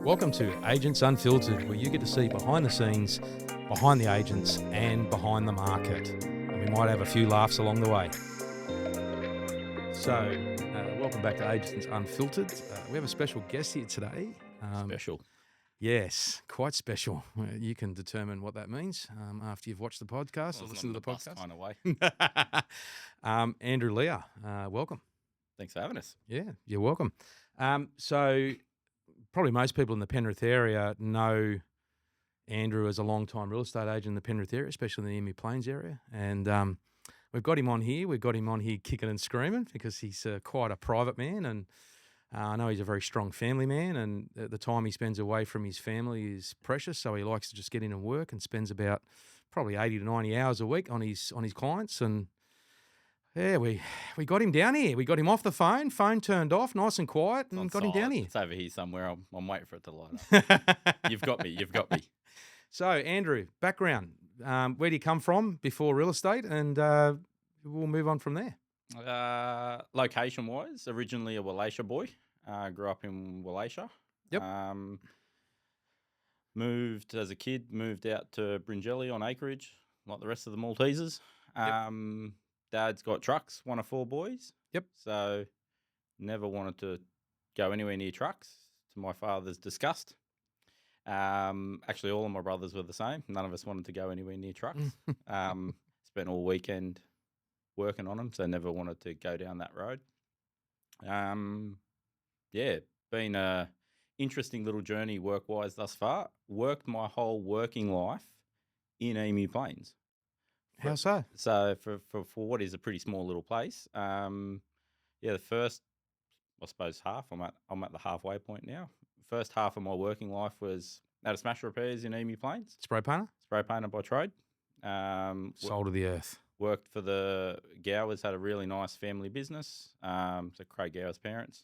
Welcome to Agents Unfiltered, where you get to see behind the scenes, behind the agents, and behind the market. And we might have a few laughs along the way. So, welcome back to Agents Unfiltered. We have a special guest here today. Special. Yes, quite special. You can determine what that means after you've watched the podcast or listened to the podcast. Kind of way. Andrew Leah, welcome. Thanks for having us. Yeah, you're welcome. So probably most people in the Penrith area know Andrew as a long-time real estate agent in the Penrith area, especially in the Emu Plains area. And we've got him on here. We've got him on here kicking and screaming because he's quite a private man, and I know he's a very strong family man, and the time he spends away from his family is precious, so he likes to just get in and work and spends about probably 80 to 90 hours a week on his clients. And yeah, we got him down here. We got him off the phone turned off, nice and quiet, and got him down here. It's over here somewhere. I'm waiting for it to light up. You've got me. So, Andrew, background. Where do you come from before real estate? And we'll move on from there. Location-wise, originally a Wallachia boy. Grew up in Wallachia. Yep. Moved as a kid, moved out to Bringelly on acreage, like the rest of the Maltesers. Yep. Dad's got trucks, one of four boys. Yep. So never wanted to go anywhere near trucks, to my father's disgust. Actually, all of my brothers were the same. None of us wanted to go anywhere near trucks. Spent all weekend working on them, so never wanted to go down that road. Been a interesting little journey work-wise thus far. Worked my whole working life in Emu Plains. How so? So for what is a pretty small little place, the first, I suppose, half, I'm at the halfway point now. First half of my working life was at a smash repairs in Emu Plains. Spray painter by trade. Soul to the earth. Worked for the Gowers, had a really nice family business. So Craig Gower's parents.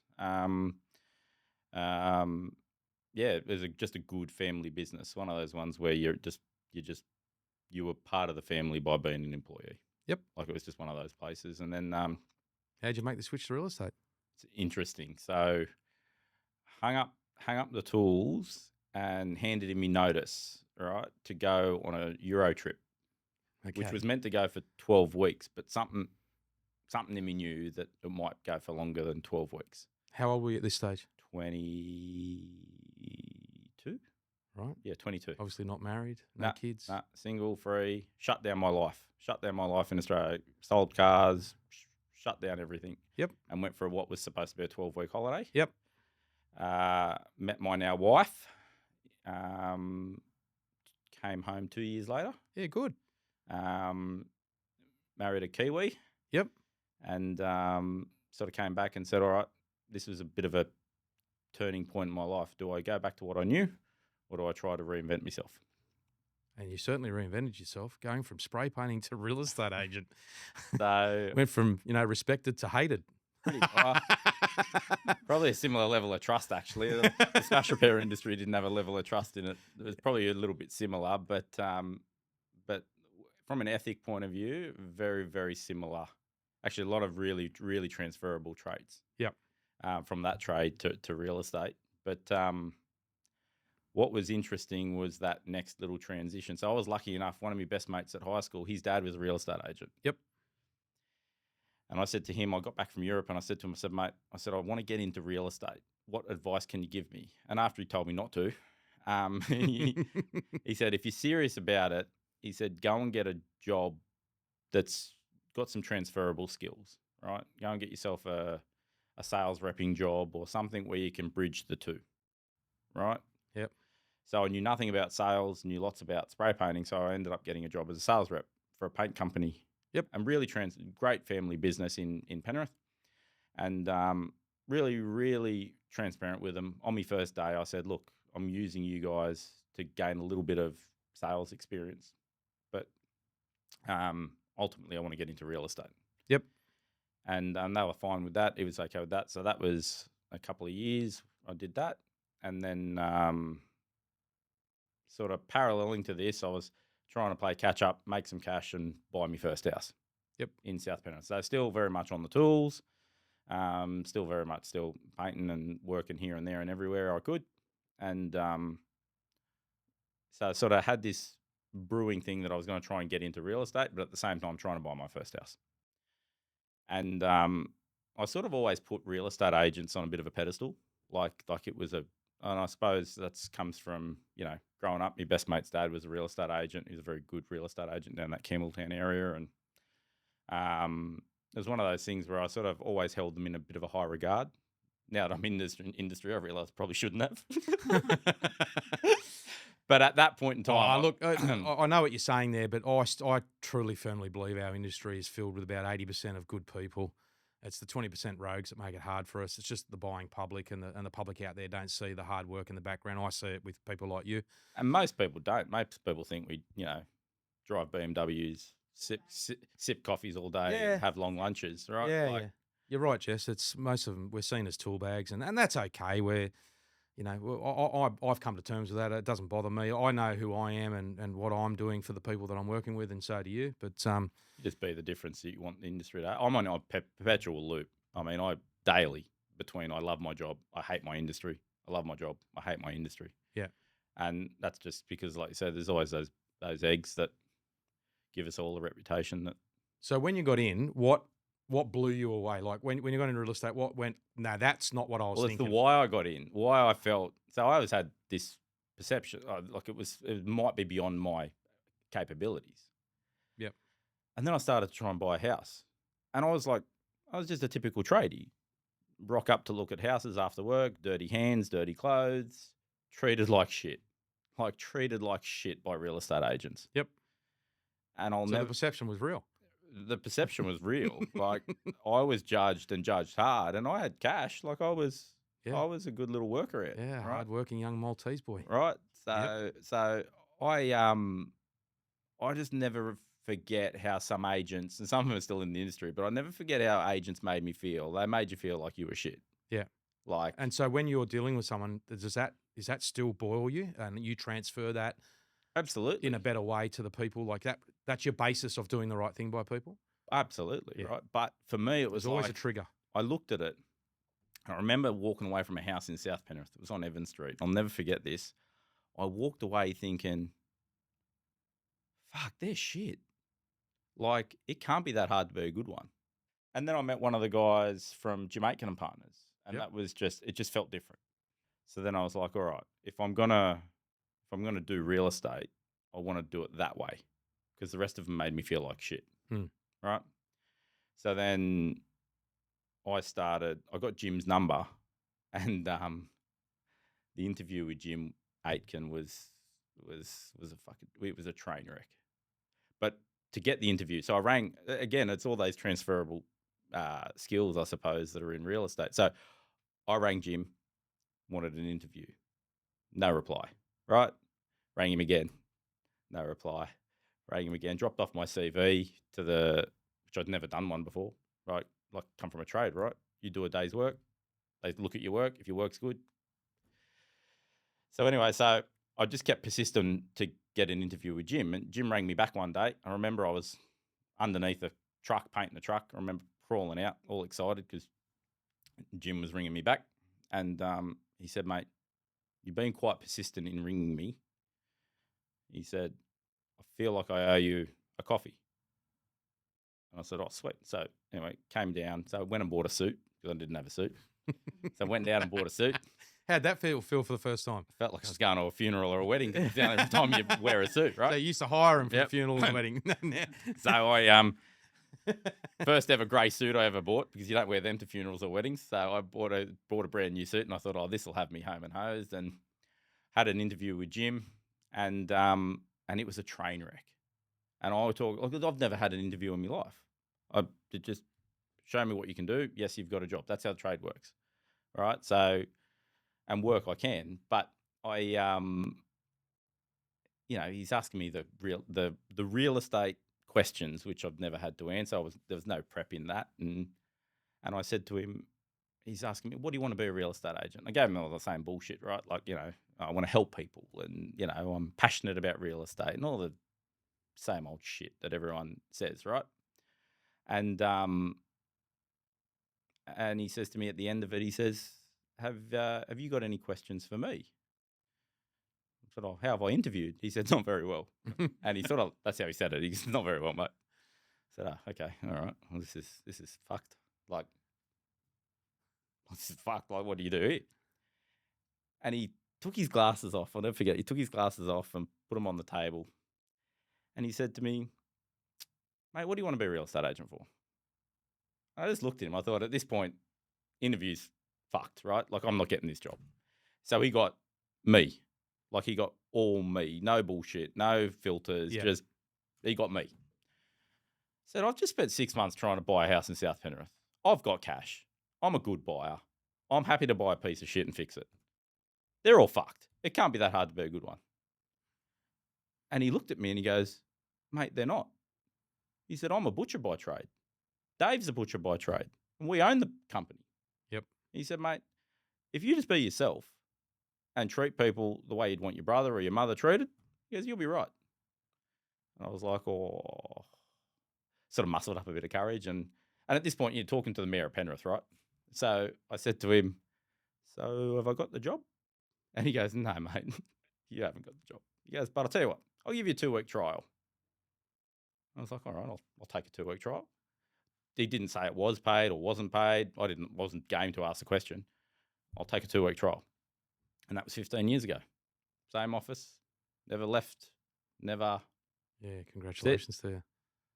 It was just a good family business. One of those ones where you were part of the family by being an employee. Yep. Like it was just one of those places. And then how'd you make the switch to real estate? It's interesting. So hung up the tools and handed him notice, right, to go on a Euro trip, which was meant to go for 12 weeks, but something in me knew that it might go for longer than 12 weeks. How old were you at this stage? 22. Right. Yeah, 22. Obviously not married, no kids. Single, free, shut down my life in Australia, sold cars, shut down everything. Yep. And went for what was supposed to be a 12-week holiday. Yep. Met my now wife. Came home 2 years later. Yeah, good. Married a Kiwi. Yep. And sort of came back and said, all right, this was a bit of a turning point in my life. Do I go back to what I knew, or do I try to reinvent myself? And you certainly reinvented yourself, going from spray painting to real estate agent. So went from respected to hated. Probably a similar level of trust, actually. The smash repair industry didn't have a level of trust in it. It was probably a little bit similar, but from an ethic point of view, very, very similar. Actually, a lot of really, really transferable traits. Yep. From that trade to real estate. But what was interesting was that next little transition. So I was lucky enough, one of my best mates at high school, his dad was a real estate agent. Yep. And I said to him, I got back from Europe and I said to him, I said, I want to get into real estate. What advice can you give me? And after he told me not to, he said, if you're serious about it, he said, go and get a job that's got some transferable skills, right? Go and get yourself a sales repping job or something where you can bridge the two, right? Yep. So I knew nothing about sales, knew lots about spray painting, so I ended up getting a job as a sales rep for a paint company. Yep. And really great family business in Penrith. And really, really transparent with them. On my first day, I said, look, I'm using you guys to gain a little bit of sales experience. But ultimately, I want to get into real estate. Yep. And they were fine with that. He was okay with that. So that was a couple of years I did that. And then sort of paralleling to this, I was trying to play catch up, make some cash and buy my first house. Yep. In South Penrith. So still very much on the tools, still painting and working here and there and everywhere I could. And so I sort of had this brewing thing that I was going to try and get into real estate, but at the same time trying to buy my first house. And I sort of always put real estate agents on a bit of a pedestal, like it was a. And I suppose that's comes from, growing up. My best mate's dad was a real estate agent. He's a very good real estate agent down that Campbelltown area, and it was one of those things where I sort of always held them in a bit of a high regard. Now that I'm in this industry, I realise I probably shouldn't have. But at that point in time, look, I know what you're saying there, but I truly firmly believe our industry is filled with about 80% of good people. It's the 20% rogues that make it hard for us. It's just the buying public and the public out there don't see the hard work in the background. I see it with people like you. and most people don't. Most people think we, drive BMWs, sip coffees all day, Yeah. and have long lunches, right? Yeah. You're right, Jess. It's most of them we're seen as tool bags, and that's okay. I've come to terms with that. It doesn't bother me. I know who I am and what I'm doing for the people that I'm working with, and so do you. But just be the difference that you want the industry to. I'm on a perpetual loop. I mean, I daily between I love my job, I hate my industry. I love my job, I hate my industry. Yeah. And that's just because, like you said, there's always those eggs that give us all a reputation. That. So when you got in, what blew you away? Like when you got into real estate, what went? No, that's not what I was Well, thinking. it's the why I got in, why I felt. So I always had this perception, like it might be beyond my capabilities. Yep. And then I started to try and buy a house, and I was just a typical tradie. Rock up to look at houses after work, dirty hands, dirty clothes, treated like shit. Like treated like shit by real estate agents. Yep. And the perception was real. The perception was real. Like I was judged hard, and I had cash. Like I was a good little worker at. Yeah, right? hard-working young Maltese boy. Right. So I just never forget how some agents, and some of them are still in the industry, but I never forget how agents made me feel. They made you feel like you were shit. Yeah. Like, and so when you're dealing with someone, is that still boil you, and you transfer that absolutely in a better way to the people like that? That's your basis of doing the right thing by people. Absolutely, right. But for me, it was always like a trigger. I looked at it. I remember walking away from a house in South Penrith. It was on Evans Street. I'll never forget this. I walked away thinking, "Fuck, they're shit. Like, it can't be that hard to be a good one." And then I met one of the guys from Jamaican and Partners, and that was it just felt different. So then I was like, all right, if I'm gonna do real estate, I want to do it that way, because the rest of them made me feel like shit. Right. So then I got Jim's number, and the interview with Jim Aitken was a train wreck. But to get the interview, so I rang again. It's all those transferable skills, I suppose, that are in real estate. So I rang Jim, wanted an interview, no reply. Right, rang him again, no reply. Rang him again, dropped off my CV which I'd never done one before. Right, like come from a trade. Right, you do a day's work, they look at your work. If your work's good. So anyway, so I just kept persistent to get an interview with Jim, and Jim rang me back one day. I remember I was underneath a truck, painting the truck. I remember crawling out, all excited, because Jim was ringing me back, and he said, "Mate, you've been quite persistent in ringing me." He said, "I feel like I owe you a coffee." And I said, "Oh, sweet." So anyway, came down. So I went and bought a suit, because I didn't have a suit. So I went down and bought a suit. How'd that feel for the first time? I felt like I was going to a funeral or a wedding. It's the only time you wear a suit, right? So you used to hire him for the funeral and wedding. So I first ever grey suit I ever bought, because you don't wear them to funerals or weddings. So I bought a brand new suit, and I thought, oh, this will have me home and hosed. And had an interview with Jim, and it was a train wreck. And I've never had an interview in my life. Just show me what you can do. Yes, you've got a job. That's how trade works, right? So, and work I can, but he's asking me the real estate questions, which I've never had to answer. There was no prep in that, and I said to him, he's asking me, "What do you want to be a real estate agent?" I gave him all the same bullshit, right? Like, I want to help people, and I'm passionate about real estate, and all the same old shit that everyone says, right? And he says to me at the end of it, he says, "Have you got any questions for me?" said, "Oh, how have I interviewed?" He said, "Not very well." And he sort of, that's how he said it. He's not very well, mate. I said, "Oh, okay, all right. Well, this is fucked. Like, this is fucked. Like, what do you do here?" And he took his glasses off. I'll never forget. He took his glasses off and put them on the table. And he said to me, "Mate, what do you want to be a real estate agent for?" I just looked at him. I thought, at this point, interview's fucked, right? Like, I'm not getting this job. So he got me. Like, he got all me. No bullshit, no filters, just he got me. Said, "I've just spent 6 months trying to buy a house in South Penrith. I've got cash. I'm a good buyer. I'm happy to buy a piece of shit and fix it. They're all fucked. It can't be that hard to be a good one." And he looked at me and he goes, "Mate, they're not." He said, "I'm a butcher by trade. Dave's a butcher by trade. And we own the company." Yep. He said, "Mate, if you just be yourself and treat people the way you'd want your brother or your mother treated," he goes, "you'll be right." And I was like, oh, sort of muscled up a bit of courage. And at this point, you're talking to the mayor of Penrith, right? So I said to him, "So have I got the job?" And he goes, "No, mate, you haven't got the job." He goes, "But I'll tell you what, I'll give you a 2-week trial." I was like, "All right, I'll take a 2-week trial." He didn't say it was paid or wasn't paid. I wasn't game to ask the question. "I'll take a 2-week trial." And that was 15 years ago. Same office, never left, never. Yeah, congratulations to you.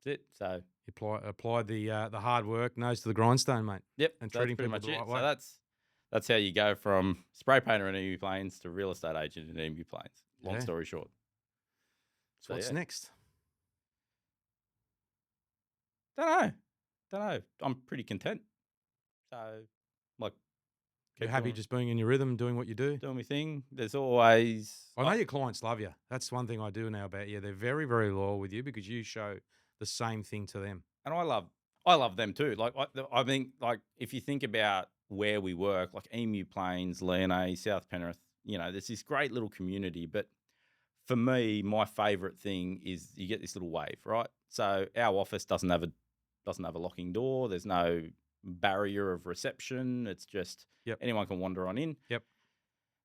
That's it. So You applied the hard work, nose to the grindstone, mate. yep, And so treating that's pretty people much the it. right way. So that's how you go from spray painter in Emu Plains to real estate agent in Emu Plains. Long Yeah. story short. So what's next? Don't know. I'm pretty content. So, like, You're keep happy doing, just being in your rhythm, doing what you do? doing my thing. There's always. I know your clients love you. That's one thing I do know about you. They're very, very loyal with you because you show the same thing to them. And I love them too. Like, I think, like, if you think about where we work, like Emu Plains, Leonay, South Penrith, there's this great little community. But for me, my favourite thing is you get this little wave, right? So our office doesn't have a locking door. There's no barrier of reception. It's just anyone can wander on in. Yep.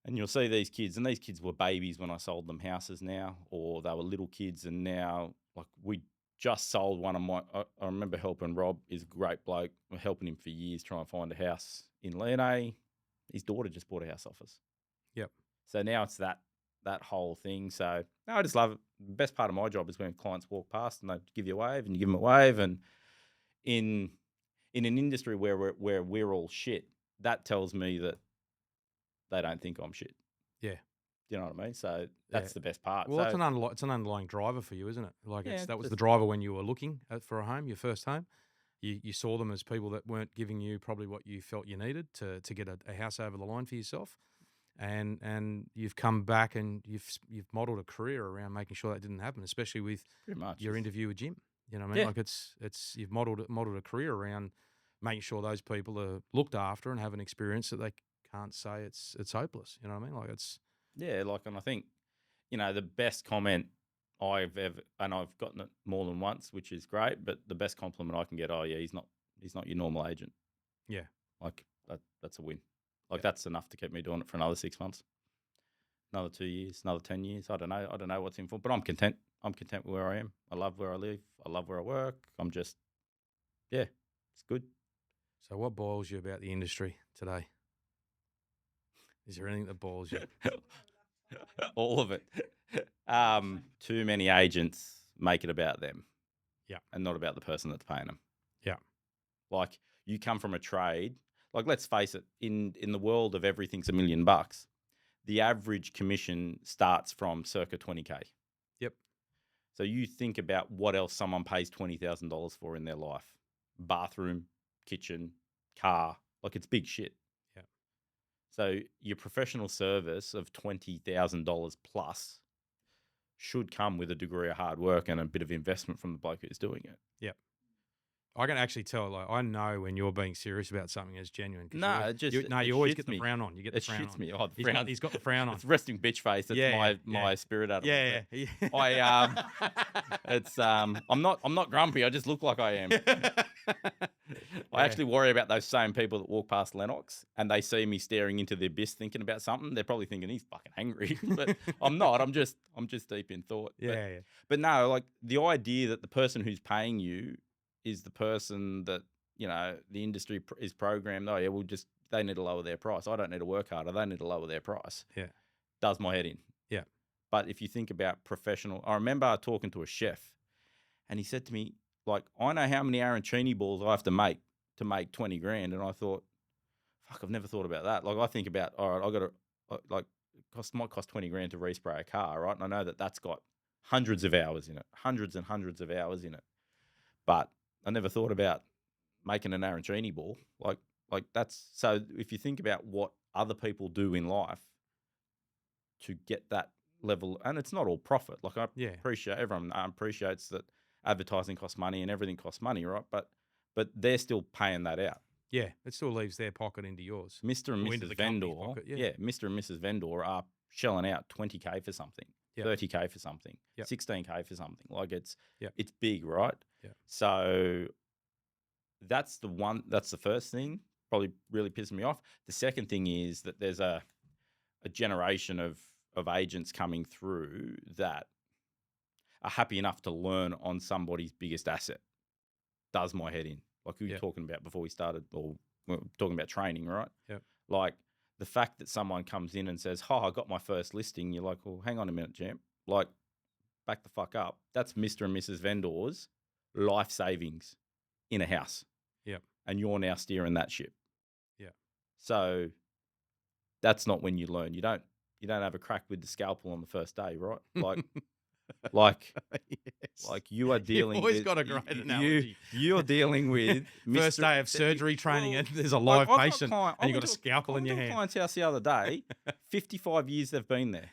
And you'll see these kids, and these kids were babies when I sold them houses now, or they were little kids, and now, like, we just sold one of my. I remember helping Rob, is a great bloke. We're helping him for years trying to find a house in Leonay. His daughter just bought a house off us. Yep. So now it's that whole thing. So no, I just love it. The best part of my job is when clients walk past and they give you a wave, and you give them a wave. And in an industry where we're all shit, that tells me that they don't think I'm shit. Yeah. You know what I mean? So that's the best part. Well, so, it's an underlying driver for you, isn't it? Like that was just the driver when you were looking for a home, your first home. You saw them as people that weren't giving you probably what you felt you needed to get a house over the line for yourself. And you've come back and you've modelled a career around making sure that didn't happen, especially with pretty much your interview with Jim. You know what I mean? Like it's you've modelled a career around making sure those people are looked after and have an experience that they can't say it's hopeless. You know what I mean? Like it's and I think the best comment I've ever, and I've gotten it more than once, which is great. But the best compliment I can get, he's not your normal agent. Yeah, like that's a win. Like that's enough to keep me doing it for another 6 months, another 2 years, another 10 years. I don't know what's in for, but I'm content. I'm content with where I am. I love where I live. I love where I work. I'm just, it's good. So what boils you about the industry today? Is there anything that boils you? All of it. Too many agents make it about them. Yeah. And not about the person that's paying them. Yeah. Like, you come from a trade. Like, let's face it, in the world of everything's $1 million, the average commission starts from circa 20K. Yep. So you think about what else someone pays $20,000 for in their life. Bathroom, kitchen, car. Like, it's big shit. Yeah. So your professional service of $20,000 plus should come with a degree of hard work and a bit of investment from the bloke who's doing it. Yep. I can actually tell. Like, I know when you're being serious about something as genuine. No, you always get the frown on. You get the frown on. It shits me. Oh, the frown. He's got the frown on. It's resting bitch face. That's my spirit out of it. Yeah. I'm not grumpy. I just look like I am. I actually worry about those same people that walk past Lennox and they see me staring into their abyss thinking about something. They're probably thinking he's fucking angry, but I'm not. I'm just deep in thought. Yeah. But no, like the idea that the person who's paying you is the person that, the industry is programmed. Oh yeah, they need to lower their price. I don't need to work harder. They need to lower their price. Yeah. Does my head in. Yeah. But if you think about professional, I remember talking to a chef and he said to me, like, I know how many arancini balls I have to make 20 grand. And I thought, fuck, I've never thought about that. Like I think about, all right, I got to, like, might cost 20 grand to respray a car, right? And I know that that's got hundreds of hours in it, hundreds and hundreds of hours in it. But I never thought about making an arancini ball. Like that's, so if you think about what other people do in life to get that level, and it's not all profit. Like I appreciate, everyone appreciates that advertising costs money and everything costs money, right? But they're still paying that out. Yeah, it still leaves their pocket into yours. Mr. and Mrs. Vendor, Mr. and Mrs. Vendor are shelling out 20K for something, 30K for something, 16K for something. Like it's big, right? Yeah. So that's the first thing, probably really pissing me off. The second thing is that there's a generation of agents coming through that are happy enough to learn on somebody's biggest asset. Does my head in. Like we were talking about before we started, or we were talking about training, right? Yep. Like the fact that someone comes in and says, I got my first listing. You're like, well, hang on a minute, champ. Like, back the fuck up. That's Mr. and Mrs. Vendor's life savings in a house. Yep. And you're now steering that ship. Yeah. So that's not when you learn. You don't have a crack with the scalpel on the first day, right? Like, yes. Like you are dealing. You've always with, got a great analogy. You're dealing with first day of surgery training, and there's a live patient, and you've got a scalpel in your hand. I went to a client's house the other day. 55 years they've been there.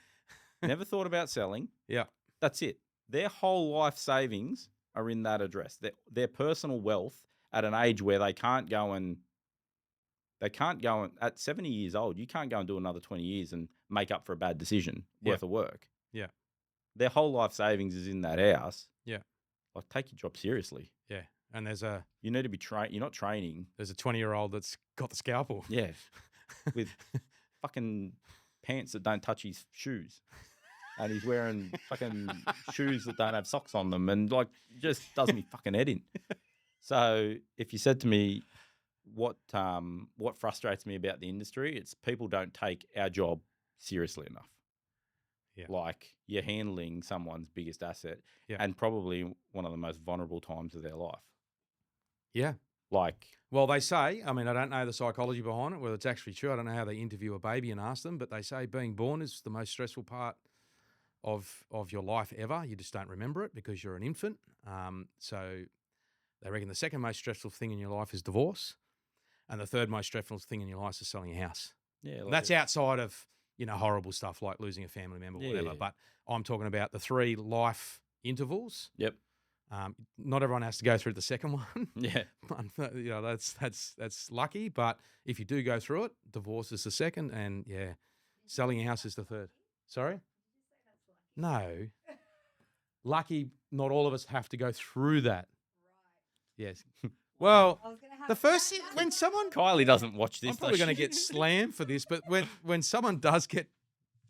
Never thought about selling. Yeah, that's it. Their whole life savings are in that address. Their personal wealth at an age where they can't go and at 70 years old. You can't go and do another 20 years and make up for a bad decision worth of work. Yeah. Their whole life savings is in that house. Yeah. Like, take your job seriously. Yeah. And you need to be trained. You're not training. There's a 20-year-old that's got the scalpel. Yeah. With fucking pants that don't touch his shoes. And he's wearing fucking shoes that don't have socks on them. And like, just does me fucking head in. So if you said to me, what frustrates me about the industry, it's people don't take our job seriously enough. Yeah. Like you're handling someone's biggest asset and probably one of the most vulnerable times of their life. Yeah. Like, well, they say, I mean, I don't know the psychology behind it, whether it's actually true. I don't know how they interview a baby and ask them, but they say being born is the most stressful part of your life ever. You just don't remember it because you're an infant. So they reckon the second most stressful thing in your life is divorce. And the third most stressful thing in your life is selling a house. Yeah. Like that's outside of, horrible stuff like losing a family member, whatever. But I'm talking about the 3 life intervals. Yep. Not everyone has to go through the second one. Yeah. That's lucky. But if you do go through it, divorce is the second, and selling a house is the third. Sorry? No. Lucky, not all of us have to go through that. Right. Yes. Well, the first thing, when someone... Kylie doesn't watch this. I'm probably going to get slammed for this, but when someone does get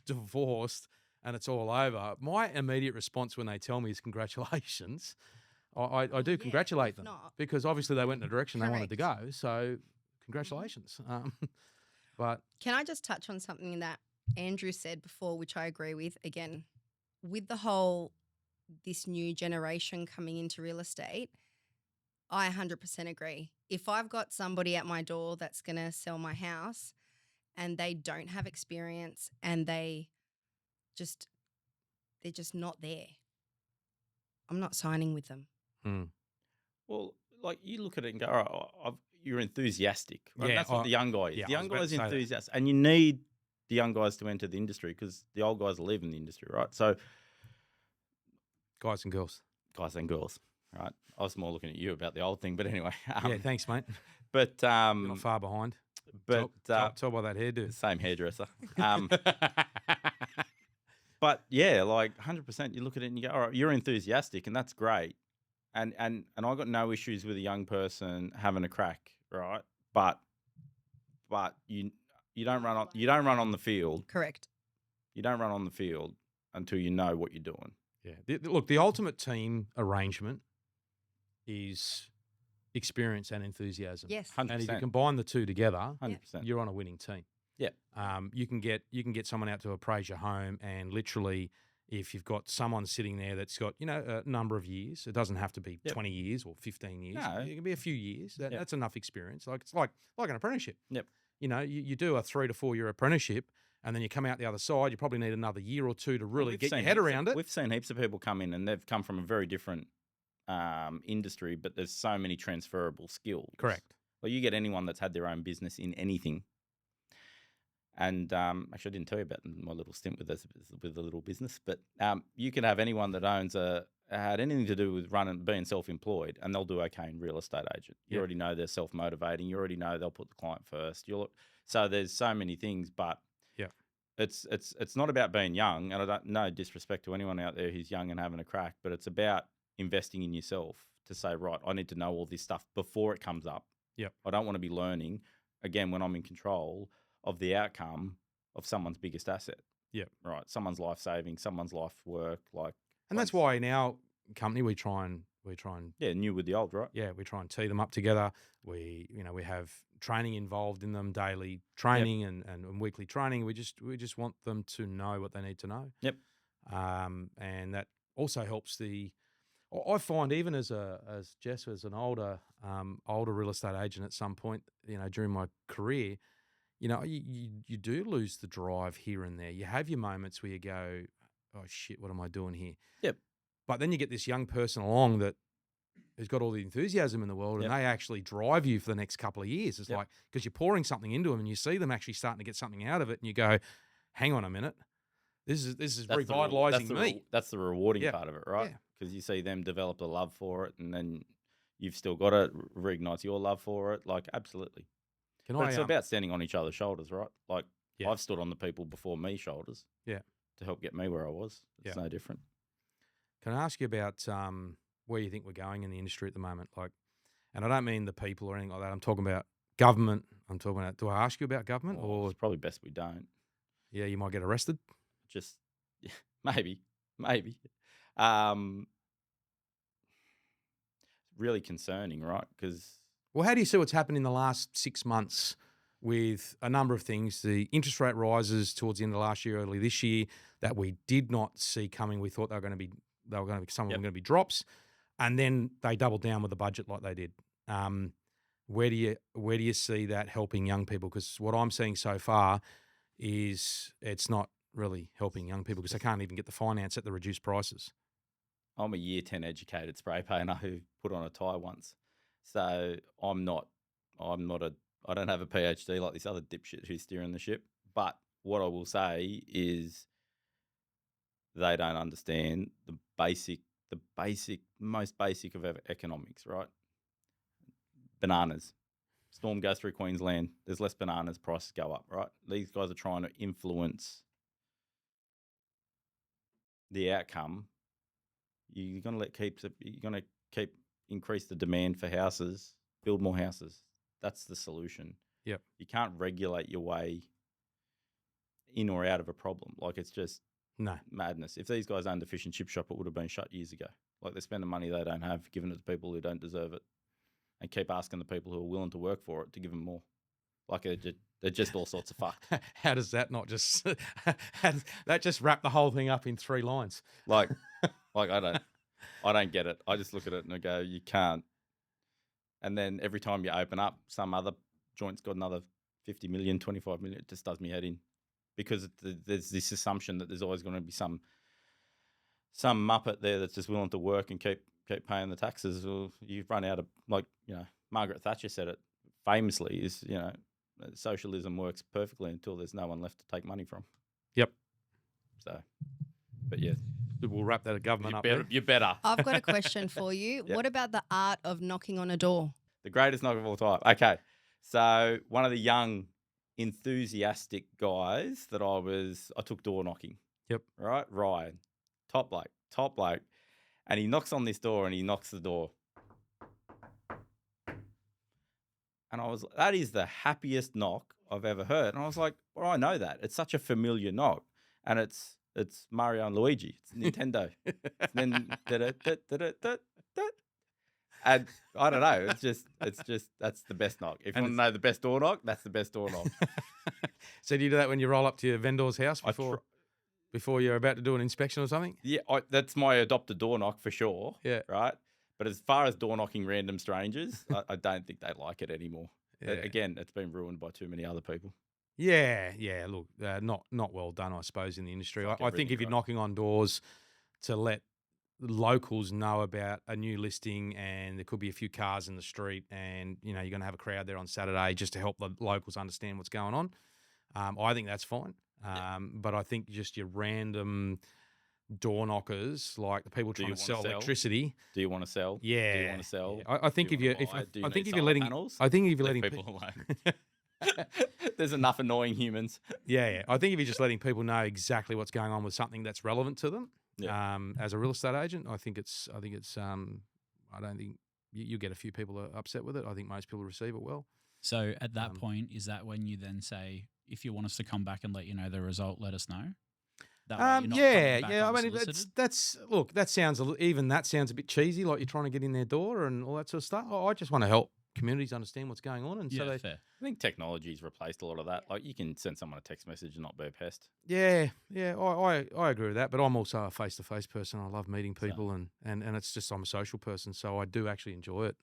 divorced and it's all over, my immediate response when they tell me is congratulations. I do congratulate them because obviously they went in a direction they wanted to go. So congratulations. But can I just touch on something that Andrew said before, which I agree with? Again, with the whole this new generation coming into real estate, I 100% agree. If I've got somebody at my door that's going to sell my house and they don't have experience and they're just not there, I'm not signing with them. Mm. Well, like you look at it and go, all right, you're enthusiastic. Right? Yeah, that's what the young guy is. Yeah, the young guy is enthusiastic. And you need the young guys to enter the industry because the old guys are leaving the industry, right? So guys and girls. Guys and girls. Right, I was more looking at you about the old thing, but anyway. Yeah, thanks, mate. But you're not far behind. But tell by that hairdo. Same hairdresser. But yeah, like 100%. You look at it and you go, all right, you're enthusiastic, and that's great. And I got no issues with a young person having a crack, right? But you don't run on the field. Correct. You don't run on the field until you know what you're doing. Yeah. Look, the ultimate team arrangement is experience and enthusiasm. Yes. 100%. And if you combine the two together, 100%. you're on a winning team. Yeah. You can get someone out to appraise your home, and literally, if you've got someone sitting there that's got a number of years, it doesn't have to be 20 years or 15 years. No. It can be a few years. That's enough experience. It's like an apprenticeship. Yep. You do a 3 to 4 year apprenticeship, and then you come out the other side. You probably need another year or two to really get your head around it. We've seen heaps of people come in, and they've come from a very different industry, but there's so many transferable skills. Correct. Well, you get anyone that's had their own business in anything. And actually, I didn't tell you about my little stint with the little business, but you can have anyone that had anything to do with being self-employed, and they'll do okay in real estate agent. You already know they're self-motivating. You already know they'll put the client first. So there's so many things, but it's not about being young. And no disrespect to anyone out there who's young and having a crack, but it's about investing in yourself to say, right, I need to know all this stuff before it comes up. Yep. I don't want to be learning again when I'm in control of the outcome of someone's biggest asset. Yep. Right. Someone's life saving, someone's life work. And that's why in our company we try and new with the old, right? Yeah, we try and tee them up together. We have training involved in them, daily training and weekly training. We just want them to know what they need to know. Yep. And that also helps I find even as Jess as an older real estate agent at some point, during my career, you do lose the drive here and there. You have your moments where you go, oh shit, what am I doing here? Yep. But then you get this young person along who's got all the enthusiasm in the world, and they actually drive you for the next couple of years. It's like, because you're pouring something into them and you see them actually starting to get something out of it, and you go, hang on a minute, this is revitalizing me. That's the rewarding part of it, right? Because you see them develop a love for it, and then you've still got to reignite your love for it. Like, absolutely. It's about standing on each other's shoulders, right? Like, I've stood on the people before me shoulders to help get me where I was. It's no different. Can I ask you about where you think we're going in the industry at the moment? And I don't mean the people or anything like that. I'm talking about government. I'm talking about, do I ask you about government? Or it's probably best we don't. Yeah, you might get arrested. Just, maybe. Really concerning, right? Because... Well, how do you see what's happened in the last 6 months with a number of things? The interest rate rises towards the end of last year, early this year, that we did not see coming. We thought some of them were going to be drops, and then they doubled down with the budget like they did. Where do you see that helping young people? Because what I'm seeing so far is it's not really helping young people because they can't even get the finance at the reduced prices. I'm a year 10 educated spray painter who put on a tie once. So I don't have a PhD like this other dipshit who's steering the ship. But what I will say is they don't understand the most basic of economics, right? Bananas. Storm goes through Queensland. There's less bananas. Prices go up, right? These guys are trying to influence the outcome. You're going to keep increase the demand for houses, build more houses. That's the solution. Yep. You can't regulate your way in or out of a problem. Like, it's just madness. If these guys owned a fish and chip shop, it would have been shut years ago. Like, they're spending money they don't have, giving it to people who don't deserve it, and keep asking the people who are willing to work for it to give them more. Like, they're just all sorts of fucked. How does that not just that just wrap the whole thing up in 3 lines? Like I don't get it. I just look at it and I go, you can't. And then every time you open up, some other joint's got another 50 million, 25 million. It just does me head in, because there's this assumption that there's always going to be some muppet there that's just willing to work and keep paying the taxes. Or you've run out of, Margaret Thatcher said it famously, is, socialism works perfectly until there's no one left to take money from. Yep. So, but yeah. We'll wrap that government up. You better. I've got a question for you. Yep. What about the art of knocking on a door? The greatest knock of all time. Okay. So one of the young, enthusiastic guys that I took door knocking. Yep. Right? Ryan. Top bloke. And he knocks on this door and he knocks the door. And I was, that is the happiest knock I've ever heard. And I was like, well, I know that. It's such a familiar knock. And it's Mario and Luigi. It's Nintendo. It's then and I don't know. It's just that's the best knock. If you want to know the best door knock, that's the best door knock. So do you do that when you roll up to your vendor's house before you're about to do an inspection or something? Yeah, that's my adopted door knock for sure. Yeah. Right. But as far as door knocking random strangers, I don't think they like it anymore. Yeah. Again, it's been ruined by too many other people. Yeah. Look, not well done, I suppose, in the industry. Like I think if you're knocking on doors to let locals know about a new listing, and there could be a few cars in the street, and you're going to have a crowd there on Saturday just to help the locals understand what's going on, I think that's fine. But I think just your random door knockers, like the people trying to sell electricity. Do you want to sell? Yeah. Do you want to sell? Yeah. I think if you're letting people alone. There's enough annoying humans. Yeah. I think if you're just letting people know exactly what's going on with something that's relevant to them, as a real estate agent, I don't think you get a few people upset with it. I think most people receive it well. So at that point, is that when you then say, if you want us to come back and let you know the result, let us know? I mean, that sounds a bit cheesy, like you're trying to get in their door and all that sort of stuff. I just want to help communities understand what's going on, and fair. I think technology's replaced a lot of that. Like, you can send someone a text message and not be a pest. Yeah, I agree with that. But I'm also a face-to-face person. I love meeting people, and it's just I'm a social person, so I do actually enjoy it.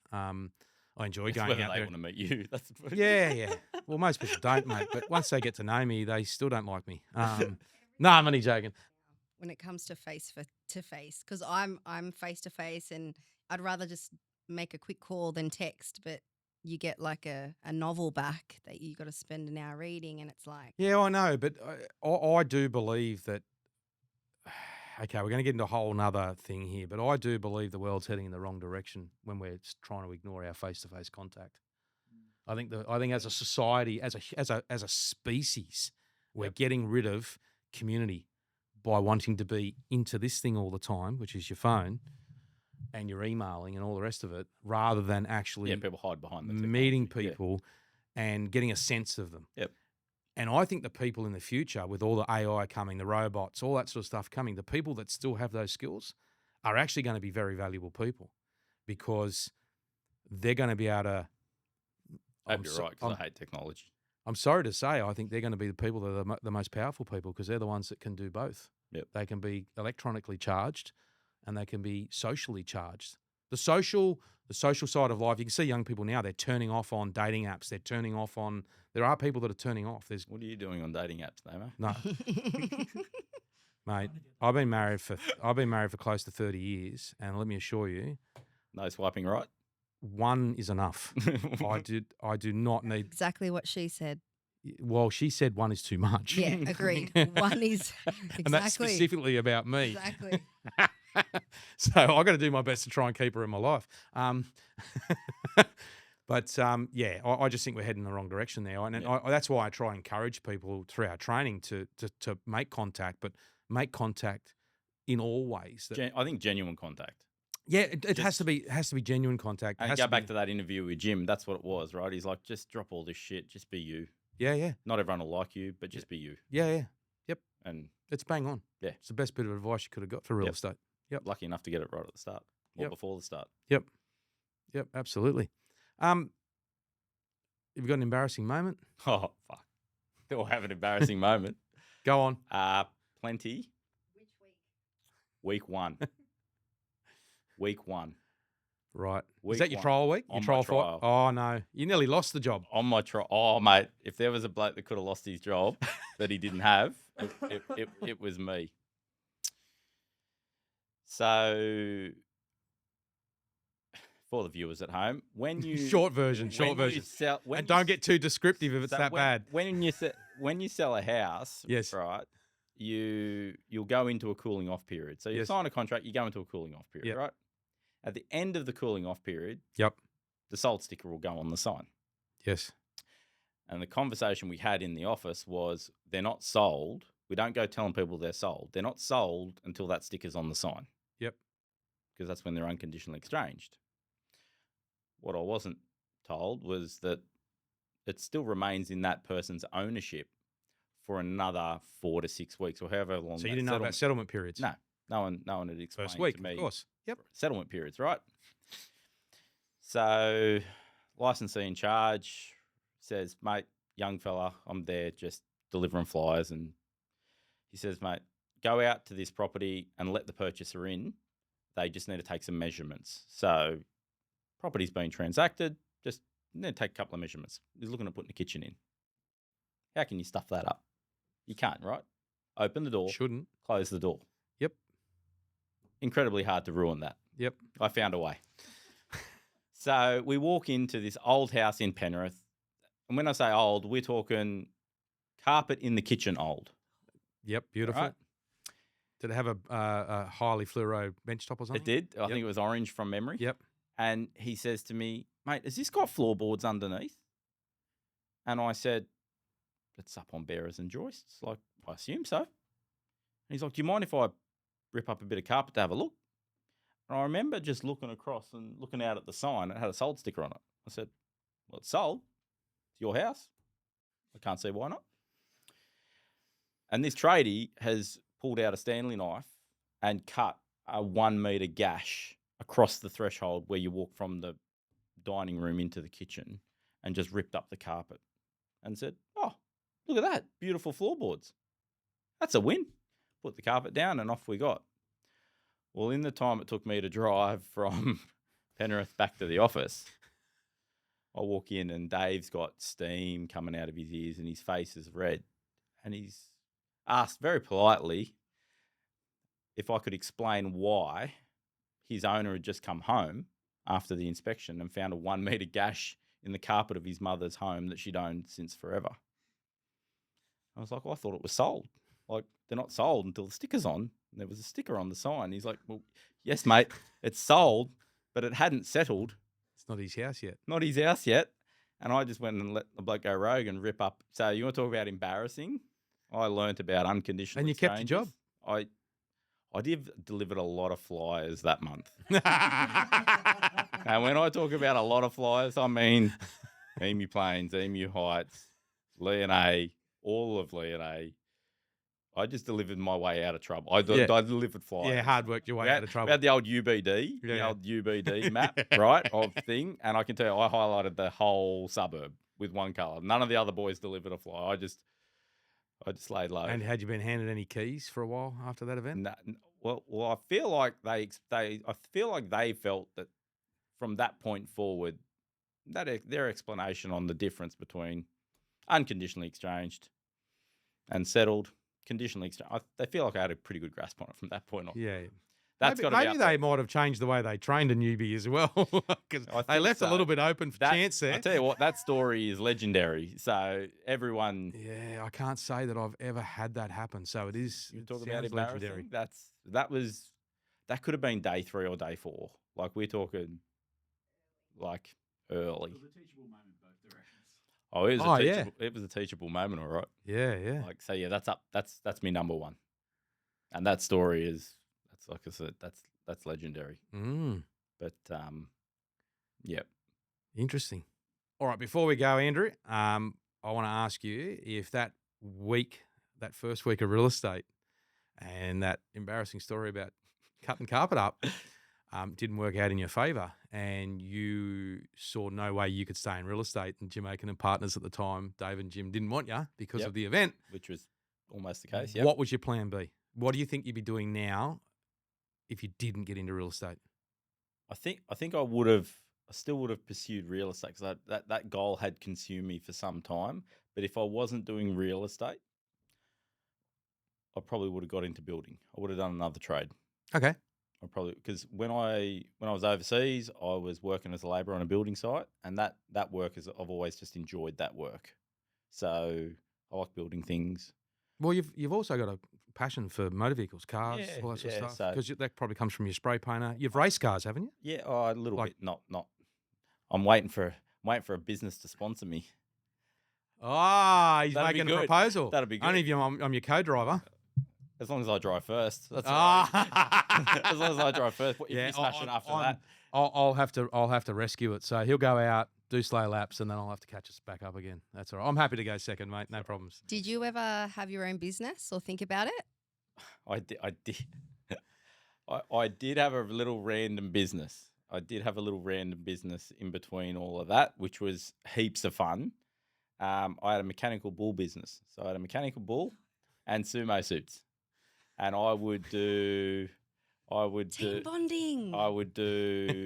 I enjoy going out there. They want to meet you. That's yeah. Well, most people don't, mate. But once they get to know me, they still don't like me. No, I'm only joking. When it comes to face-to-face, because I'm face-to-face, and I'd rather just make a quick call than text, but you get like a novel back that you got to spend an hour reading, and it's like... Yeah, I know, but I do believe that... Okay, we're going to get into a whole nother thing here, but I do believe the world's heading in the wrong direction when we're trying to ignore our face-to-face contact. I think as a society, as a species, we're getting rid of community by wanting to be into this thing all the time, which is your phone and your emailing and all the rest of it, rather than actually people hide behind the meeting people and getting a sense of them. Yep. And I think the people in the future, with all the AI coming, the robots, all that sort of stuff coming, the people that still have those skills are actually going to be very valuable people, because they're going to be able to... I hope you're right, because I hate technology. I'm sorry to say, I think they're going to be the people that are the most powerful people, because they're the ones that can do both. Yep. They can be electronically charged and they can be socially charged. The social side of life, you can see young people now, they're turning off on dating apps. They're turning off on... There are people that are turning off. What are you doing on dating apps, Nemo? No. Mate, I've been married for close to 30 years, and let me assure you... No swiping right? One is enough. I do not need... Exactly what she said. Well, she said one is too much. Yeah, agreed. One is... Exactly. And that's specifically about me. Exactly. So I got to do my best to try and keep her in my life. But I just think we're heading in the wrong direction there. And that's why I try and encourage people through our training to make contact, but make contact in all ways. I think genuine contact. Yeah, it has to be genuine contact. And go back to that interview with Jim. That's what it was, right? He's like, just drop all this shit. Just be you. Yeah. Not everyone will like you, but just be you. Yeah. Yep. And it's bang on. Yeah. It's the best bit of advice you could have got for real estate. Yep. Lucky enough to get it right at the start or before the start. Yep. Absolutely. Have you got an embarrassing moment? Oh, fuck. Do I have an embarrassing moment? Go on. Plenty. Which week? Week 1. Week 1. Right. Week Is that your 1. trial week? Your On trial my trial. fight? Oh, no. You nearly lost the job. On my trial. Oh, mate, if there was a bloke that could have lost his job that he didn't have, it was me. So, for the viewers at home, when you... Short version. And don't get too descriptive if it's that bad. When you sell a house, yes, right, you'll go into a cooling off period. So you sign a contract, you go into a cooling off period, right? At the end of the cooling off period, the sold sticker will go on the sign. Yes. And the conversation we had in the office was, they're not sold. We don't go telling people they're sold. They're not sold until that sticker's on the sign. Yep. because that's when they're unconditionally exchanged. What I wasn't told was that it still remains in that person's ownership for another 4 to 6 weeks or however long. So you didn't know about settlement periods? No, no one had explained First week, to me. of course. Yep. Settlement periods, right? So licensee in charge says, mate, young fella, I'm there just delivering flyers. And he says, mate, go out to this property and let the purchaser in. They just need to take some measurements. So property's been transacted, just need to take a couple of measurements. He's looking at putting the kitchen in. How can you stuff that up? You can't, right? Open the door. Shouldn't. Close the door. Yep. Incredibly hard to ruin that. Yep. I found a way. So we walk into this old house in Penrith. And when I say old, we're talking carpet in the kitchen old. Yep. Beautiful. Right? Did it have a highly fluoro bench top or something? It did. I think it was orange from memory. Yep. And he says to me, mate, has this got floorboards underneath? And I said, it's up on bearers and joists. Like, I assume so. And he's like, do you mind if I rip up a bit of carpet to have a look? And I remember just looking across and looking out at the sign. It had a sold sticker on it. I said, well, it's sold. It's your house. I can't see why not. And this tradie has pulled out a Stanley knife and cut a 1 metre gash across the threshold where you walk from the dining room into the kitchen and just ripped up the carpet and said, oh, look at that. Beautiful floorboards. That's a win. Put the carpet down and off we got. Well, in the time it took me to drive from Penrith back to the office, I walk in and Dave's got steam coming out of his ears and his face is red. And he's asked very politely if I could explain why his owner had just come home after the inspection and found a 1 metre gash in the carpet of his mother's home that she'd owned since forever. I was like, well, I thought it was sold. Like, they're not sold until the sticker's on. And there was a sticker on the sign. He's like, well, yes, mate, it's sold, but it hadn't settled. It's not his house yet. Not his house yet. And I just went and let the bloke go rogue and rip up. So you want to talk about embarrassing? I learnt about unconditional And you kept your job. I delivered a lot of flyers that month. And when I talk about a lot of flyers, I mean Emu Plains, Emu Heights, Lee and A, all of Lee and A. I just delivered my way out of trouble. I delivered flyers. Yeah, hard worked your way out of trouble. We had the old UBD, the old UBD map, right, of thing. And I can tell you, I highlighted the whole suburb with one colour. None of the other boys delivered a flyer. I just laid low. And had you been handed any keys for a while after that event? No, well, I feel like they felt that from that point forward, that their explanation on the difference between unconditionally exchanged and settled, conditionally exchanged, they feel like I had a pretty good grasp on it from that point on. Yeah. Maybe they might have changed the way they trained a newbie as well, because they left a little bit open for chance there. I tell you what, that story is legendary. So everyone, yeah, I can't say that I've ever had that happen. So it is. You talk about legendary. That could have been day 3 or day 4. Like we're talking, like early. It was a teachable moment both directions. Oh, it was a teachable moment, all right. Yeah, yeah. Like so, yeah, that's me number 1, and that story is. Like I said, that's legendary. But yeah, interesting. All right, before we go, Andrew, I want to ask you if that first week of real estate, and that embarrassing story about cutting carpet up didn't work out in your favour, and you saw no way you could stay in real estate, and Jim Aitken and partners at the time, Dave and Jim, didn't want you because of the event, which was almost the case. Yep. What was your plan B? What do you think you'd be doing now if you didn't get into real estate? I think I still would have pursued real estate because that goal had consumed me for some time. But if I wasn't doing real estate, I probably would have got into building. I would have done another trade. Okay. I probably, because when I was overseas, I was working as a labourer on a building site, and that work I've always just enjoyed that work. So I like building things. Well, you've also got a passion for motor vehicles, cars, all that sort of stuff. Because that probably comes from your spray painter. You've raced cars, haven't you? Yeah, a little bit. Not. I'm waiting for a business to sponsor me. Ah, he's making a proposal. That'd be good. Only if I'm your co-driver. As long as I drive first. That's all Ah. right. As long as I drive first. If Yeah, you smash it after I'm- that. I'll have to rescue it. So he'll go out, do slow laps, and then I'll have to catch us back up again. That's all right. I'm happy to go second, mate. No problems. Did you ever have your own business or think about it? I did. I did have a little random business. I did have a little random business in between all of that, which was heaps of fun. I had a mechanical bull business. So I had a mechanical bull and sumo suits. And I would do Team bonding. I would do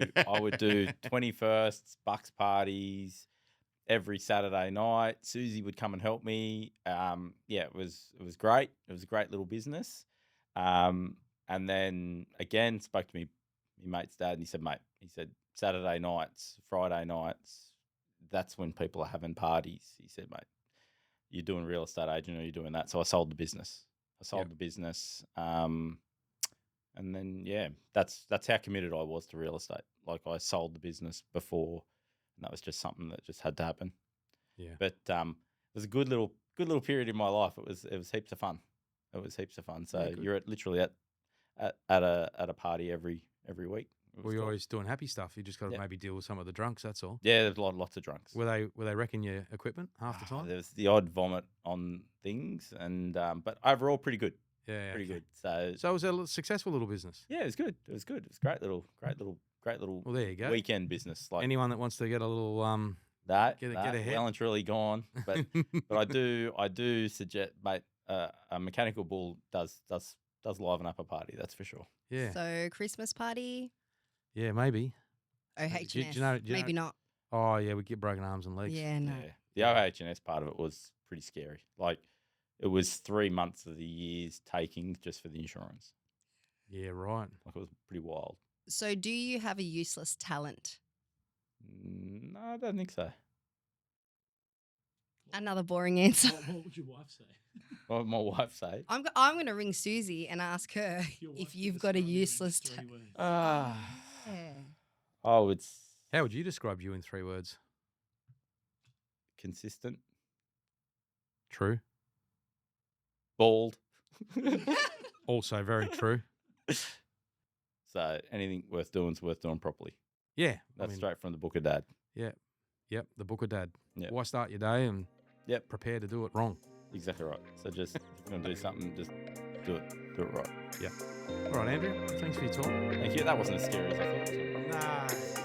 21st bucks parties every Saturday night. Susie would come and help me. It was great. It was a great little business. And then again spoke to my mate's dad, and he said Saturday nights, Friday nights, that's when people are having parties. He said, mate, you're doing real estate agent or you're doing that. So I sold the business. The business. And then, that's how committed I was to real estate. Like, I sold the business before, and that was just something that just had to happen. Yeah. But it was a good little period in my life. It was heaps of fun. It was heaps of fun. So you're literally at a party every week. Well, you're always doing happy stuff. You just got to maybe deal with some of the drunks. That's all. Yeah, there's lots of drunks. Were they wrecking your equipment half the time? There was the odd vomit on things, and but overall pretty good. Yeah, Pretty good. So it was a successful little business. Yeah, it was good. It was good. It was great little. Well, there you go. Weekend business. Like anyone that wants to get a little that, get ahead. Well and truly gone. But I do suggest, mate. A mechanical bull does liven up a party. That's for sure. Yeah. So Christmas party. Yeah, maybe. OHS. Do you know- Maybe not. Oh yeah, we get broken arms and legs. Yeah, no. Yeah. The OHS part of it was pretty scary. Like, it was 3 months of the year's takings just for the insurance. Yeah, right. Like, it was pretty wild. So do you have a useless talent? No, I don't think so. Another boring answer. What would your wife say? What would my wife say? I'm going to ring Susie and ask her if you've got a useless talent. Yeah. Oh, it's How would you describe you in 3 words? consistent, True. bald. Also very true. So anything worth doing is worth doing properly. Yeah. That's straight from the book of Dad. Yep, the book of Dad. Yep. Why start your day and Yep. prepare to do it wrong? Exactly right. So just, if you're going to do something, just do it right. All right, Andrew, thanks for your time. Thank you. That wasn't as scary as I thought. Nah.